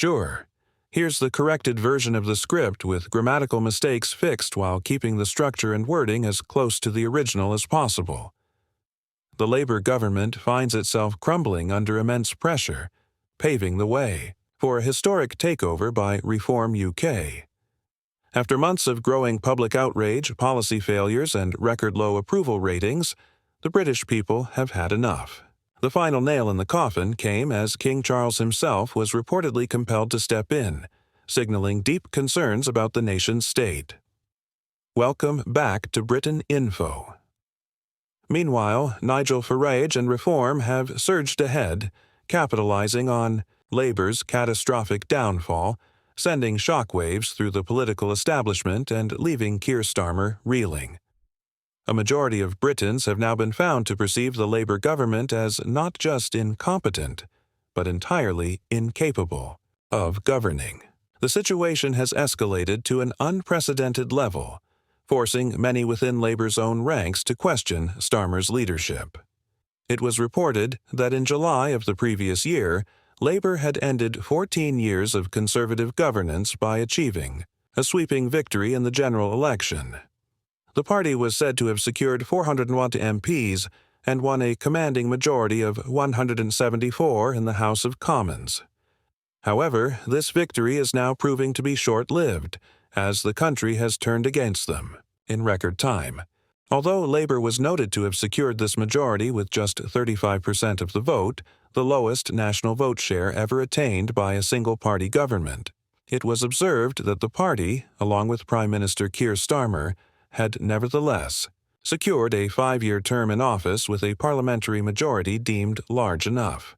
Sure. Here's the corrected version of the script with grammatical mistakes fixed while keeping the structure and wording as close to the original as possible. The Labour government finds itself crumbling under immense pressure, paving the way for a historic takeover by Reform UK. After months of growing public outrage, policy failures, and record-low approval ratings, the British people have had enough. The final nail in the coffin came as King Charles himself was reportedly compelled to step in, signaling deep concerns about the nation's state. Welcome back to Britain Info. Meanwhile, Nigel Farage and Reform have surged ahead, capitalizing on Labour's catastrophic downfall, sending shockwaves through the political establishment and leaving Keir Starmer reeling. A majority of Britons have now been found to perceive the Labour government as not just incompetent, but entirely incapable of governing. The situation has escalated to an unprecedented level, forcing many within Labour's own ranks to question Starmer's leadership. It was reported that in July of the previous year, Labour had ended 14 years of Conservative governance by achieving a sweeping victory in the general election. The party was said to have secured 401 MPs and won a commanding majority of 174 in the House of Commons. However, this victory is now proving to be short-lived, as the country has turned against them in record time. Although Labour was noted to have secured this majority with just 35% of the vote, the lowest national vote share ever attained by a single-party government, it was observed that the party, along with Prime Minister Keir Starmer, had nevertheless secured a 5-year term in office with a parliamentary majority deemed large enough.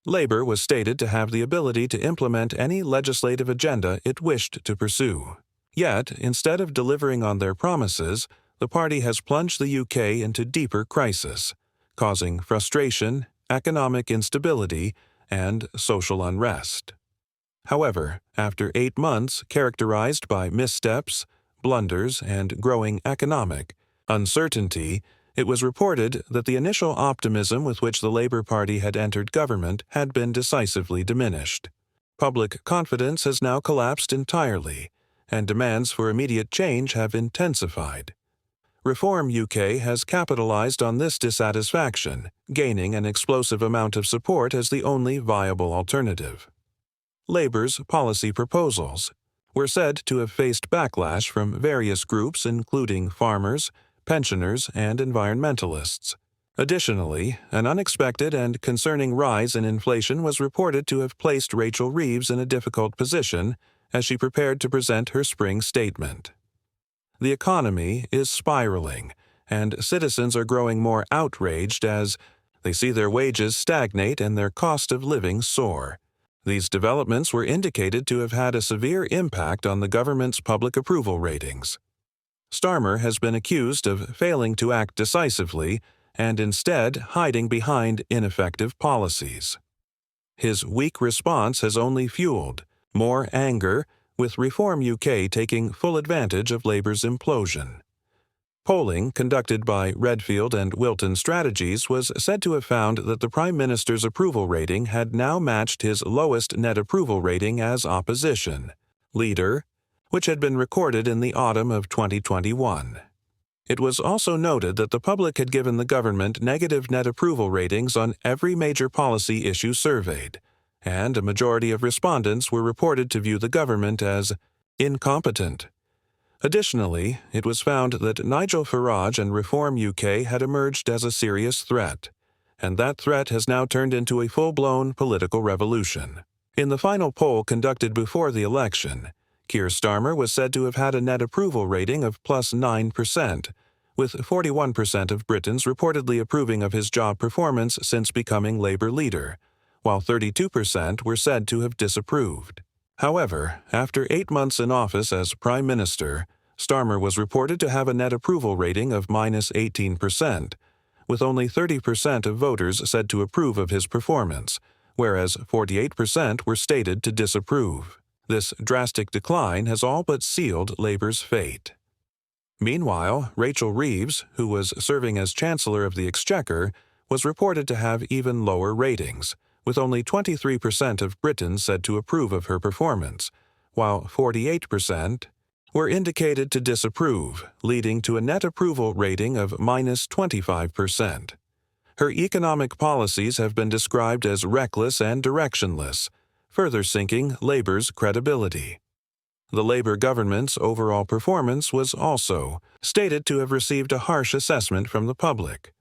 Labour was stated to have the ability to implement any legislative agenda it wished to pursue. Yet, instead of delivering on their promises, the party has plunged the UK into deeper crisis, causing frustration, economic instability, and social unrest. However, after 8 months characterized by missteps, blunders, and growing economic uncertainty, it was reported that the initial optimism with which the Labour Party had entered government had been decisively diminished. Public confidence has now collapsed entirely, and demands for immediate change have intensified. Reform UK has capitalized on this dissatisfaction, gaining an explosive amount of support as the only viable alternative. Labour's policy proposals were said to have faced backlash from various groups including farmers, pensioners, and environmentalists. Additionally, an unexpected and concerning rise in inflation was reported to have placed Rachel Reeves in a difficult position as she prepared to present her spring statement. The economy is spiraling, and citizens are growing more outraged as they see their wages stagnate and their cost of living soar. These developments were indicated to have had a severe impact on the government's public approval ratings. Starmer has been accused of failing to act decisively and instead hiding behind ineffective policies. His weak response has only fueled more anger, with Reform UK taking full advantage of Labour's implosion. Polling conducted by Redfield and Wilton Strategies was said to have found that the Prime Minister's approval rating had now matched his lowest net approval rating as opposition leader, which had been recorded in the autumn of 2021. It was also noted that the public had given the government negative net approval ratings on every major policy issue surveyed, and a majority of respondents were reported to view the government as incompetent. Additionally, it was found that Nigel Farage and Reform UK had emerged as a serious threat, and that threat has now turned into a full-blown political revolution. In the final poll conducted before the election, Keir Starmer was said to have had a net approval rating of plus 9%, with 41% of Britons reportedly approving of his job performance since becoming Labour leader, while 32% were said to have disapproved. However, after 8 months in office as Prime Minister, Starmer was reported to have a net approval rating of minus 18%, with only 30% of voters said to approve of his performance, whereas 48% were stated to disapprove. This drastic decline has all but sealed Labour's fate. Meanwhile, Rachel Reeves, who was serving as Chancellor of the Exchequer, was reported to have even lower ratings, with only 23% of Britons said to approve of her performance, while 48% were indicated to disapprove, leading to a net approval rating of -25%. Her economic policies have been described as reckless and directionless, further sinking Labour's credibility. The Labour government's overall performance was also stated to have received a harsh assessment from the public.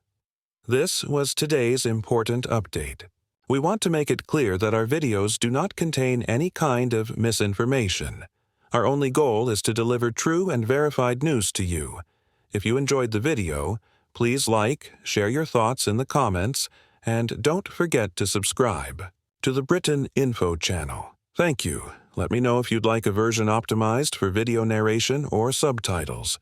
This was today's important update. We want to make it clear that our videos do not contain any kind of misinformation. Our only goal is to deliver true and verified news to you. If you enjoyed the video, please like, share your thoughts in the comments, and don't forget to subscribe to the Britain Info channel. Thank you. Let me know if you'd like a version optimized for video narration or subtitles.